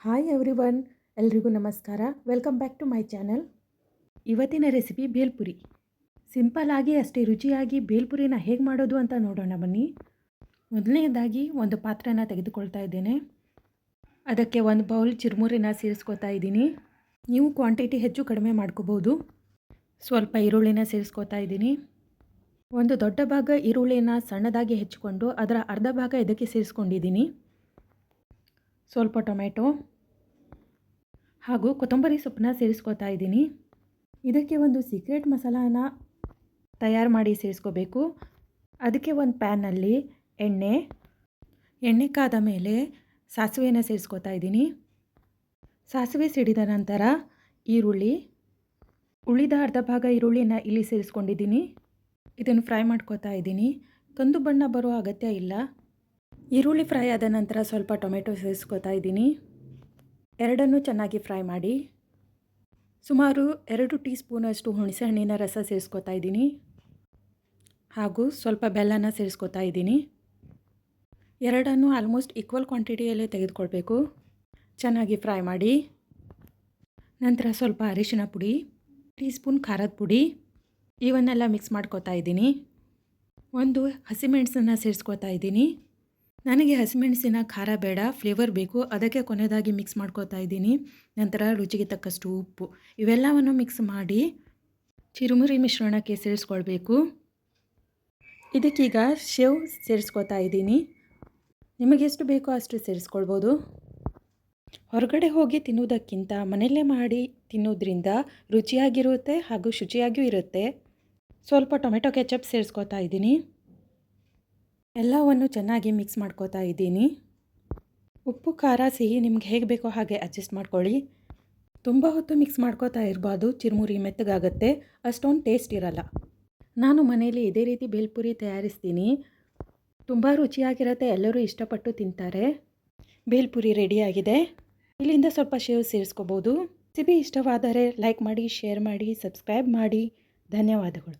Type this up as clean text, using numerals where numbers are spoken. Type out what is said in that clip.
Hi everyone, ಎಲ್ರಿಗೂ ನಮಸ್ಕಾರ. Welcome back to my channel. ಇವತ್ತಿನ ರೆಸಿಪಿ ಬೇಲ್ಪುರಿ. ಸಿಂಪಲ್ ಆಗಿ ಅಷ್ಟೇ ರುಚಿಯಾಗಿ ಬೇಲ್ಪುರಿನ ಹೇಗೆ ಮಾಡೋದು ಅಂತ ನೋಡೋಣ ಬನ್ನಿ. ಮೊದಲನೇದಾಗಿ ಒಂದು ಪಾತ್ರೆನ ತೆಗೆದುಕೊಳ್ತಾ ಇದ್ದೇನೆ. ಅದಕ್ಕೆ ಒಂದು ಬೌಲ್ ಚಿರುಮುರಿನ ಸೇರಿಸ್ಕೊತಾ ಇದ್ದೀನಿ. ನೀವು ಕ್ವಾಂಟಿಟಿ ಹೆಚ್ಚು ಕಡಿಮೆ ಮಾಡ್ಕೋಬೋದು. ಸ್ವಲ್ಪ ಈರುಳ್ಳಿನ ಸೇರಿಸ್ಕೊತಾ ಇದ್ದೀನಿ. ಒಂದು ದೊಡ್ಡ ಭಾಗ ಈರುಳ್ಳಿನ ಸಣ್ಣದಾಗಿ ಹೆಚ್ಚಿಕೊಂಡು ಅದರ ಅರ್ಧ ಭಾಗ ಇದಕ್ಕೆ ಸೇರಿಸ್ಕೊಂಡಿದ್ದೀನಿ. ಸ್ವಲ್ಪ ಟೊಮೆಟೊ ಹಾಗೂ ಕೊತ್ತಂಬರಿ ಸೊಪ್ಪನ್ನ ಸೇರಿಸ್ಕೊತಾ ಇದ್ದೀನಿ. ಇದಕ್ಕೆ ಒಂದು ಸೀಕ್ರೆಟ್ ಮಸಾಲಾನ ತಯಾರು ಮಾಡಿ ಸೇರಿಸ್ಕೋಬೇಕು. ಅದಕ್ಕೆ ಒಂದು ಪ್ಯಾನಲ್ಲಿ ಎಣ್ಣೆ ಕಾದ ಮೇಲೆ ಸಾಸಿವೆನ ಸೇರಿಸ್ಕೊತಾ ಇದ್ದೀನಿ. ಸಾಸಿವೆ ಸಿಡಿದ ನಂತರ ಉಳಿದ ಅರ್ಧ ಭಾಗ ಈರುಳ್ಳಿನ ಇಲ್ಲಿ ಸೇರಿಸ್ಕೊಂಡಿದ್ದೀನಿ. ಇದನ್ನು ಫ್ರೈ ಮಾಡ್ಕೋತಾ ಇದ್ದೀನಿ. ಕಂದು ಬಣ್ಣ ಬರೋ ಅಗತ್ಯ ಇಲ್ಲ. ಈರುಳ್ಳಿ ಫ್ರೈ ಆದ ನಂತರ ಸ್ವಲ್ಪ ಟೊಮೆಟೊ ಸೇರಿಸ್ಕೊತಾ ಇದ್ದೀನಿ. ಎರಡನ್ನೂ ಚೆನ್ನಾಗಿ ಫ್ರೈ ಮಾಡಿ ಸುಮಾರು 2 ಟೀ ಸ್ಪೂನಷ್ಟು ಹುಣಸೆಹಣ್ಣಿನ ರಸ ಸೇರಿಸ್ಕೊತಾ ಇದ್ದೀನಿ. ಹಾಗೂ ಸ್ವಲ್ಪ ಬೆಲ್ಲನ ಸೇರಿಸ್ಕೊತಾ ಇದ್ದೀನಿ. ಎರಡನ್ನೂ ಆಲ್ಮೋಸ್ಟ್ ಈಕ್ವಲ್ ಕ್ವಾಂಟಿಟಿಯಲ್ಲೇ ತೆಗೆದುಕೊಳ್ಬೇಕು. ಚೆನ್ನಾಗಿ ಫ್ರೈ ಮಾಡಿ ನಂತರ ಸ್ವಲ್ಪ ಅರಿಶಿನ ಪುಡಿ, ಟೀ ಸ್ಪೂನ್ ಖಾರದ ಪುಡಿ ಇವನ್ನೆಲ್ಲ ಮಿಕ್ಸ್ ಮಾಡ್ಕೊತಾ ಇದ್ದೀನಿ. ಒಂದು ಹಸಿಮೆಣಸನ್ನು ಸೇರಿಸ್ಕೊತಾ ಇದ್ದೀನಿ. ನನಗೆ ಹಸಿಮೆಣಸಿನ ಖಾರ ಬೇಡ, ಫ್ಲೇವರ್ ಬೇಕು, ಅದಕ್ಕೆ ಕೊನೆಯದಾಗಿ ಮಿಕ್ಸ್ ಮಾಡ್ಕೊತಾ ಇದ್ದೀನಿ. ನಂತರ ರುಚಿಗೆ ತಕ್ಕಷ್ಟು ಉಪ್ಪು ಇವೆಲ್ಲವನ್ನು ಮಿಕ್ಸ್ ಮಾಡಿ ಚಿರುಮುರಿ ಮಿಶ್ರಣಕ್ಕೆ ಸೇರಿಸ್ಕೊಳ್ಬೇಕು. ಇದಕ್ಕೀಗ ಶೇವ್ ಸೇರಿಸ್ಕೊತಾ ಇದ್ದೀನಿ. ನಿಮಗೆ ಎಷ್ಟು ಬೇಕೋ ಅಷ್ಟು ಸೇರಿಸ್ಕೊಳ್ಬೋದು. ಹೊರಗಡೆ ಹೋಗಿ ತಿನ್ನುವುದಕ್ಕಿಂತ ಮನೆಯಲ್ಲೇ ಮಾಡಿ ತಿನ್ನೋದ್ರಿಂದ ರುಚಿಯಾಗಿರುತ್ತೆ ಹಾಗೂ ಶುಚಿಯಾಗಿಯೂ ಇರುತ್ತೆ. ಸ್ವಲ್ಪ ಟೊಮೆಟೊ ಕೆಚಪ್ ಸೇರಿಸ್ಕೊತಾ ಇದ್ದೀನಿ. ಎಲ್ಲವನ್ನು ಚೆನ್ನಾಗಿ ಮಿಕ್ಸ್ ಮಾಡ್ಕೋತಾ ಇದ್ದೀನಿ. ಉಪ್ಪು ಖಾರ ಸಿಹಿ ನಿಮ್ಗೆ ಹೇಗೆ ಬೇಕೋ ಹಾಗೆ ಅಡ್ಜಸ್ಟ್ ಮಾಡ್ಕೊಳ್ಳಿ. ತುಂಬ ಹೊತ್ತು ಮಿಕ್ಸ್ ಮಾಡ್ಕೋತಾ ಇರಬಾರ್ದು, ಚಿರುಮುರಿ ಮೆತ್ತಗಾಗುತ್ತೆ, ಅಷ್ಟೊಂದು ಟೇಸ್ಟ್ ಇರಲ್ಲ. ನಾನು ಮನೆಯಲ್ಲಿ ಇದೇ ರೀತಿ ಬೇಲ್ಪುರಿ ತಯಾರಿಸ್ತೀನಿ. ತುಂಬ ರುಚಿಯಾಗಿರುತ್ತೆ, ಎಲ್ಲರೂ ಇಷ್ಟಪಟ್ಟು ತಿಂತಾರೆ. ಬೇಲ್ಪುರಿ ರೆಡಿಯಾಗಿದೆ. ಇಲ್ಲಿಂದ ಸ್ವಲ್ಪ ಶೇವ್ ಸೇರಿಸ್ಕೋಬೋದು. ರೆಸಿಪಿ ಇಷ್ಟವಾದರೆ ಲೈಕ್ ಮಾಡಿ, ಶೇರ್ ಮಾಡಿ, ಸಬ್ಸ್ಕ್ರೈಬ್ ಮಾಡಿ. ಧನ್ಯವಾದಗಳು.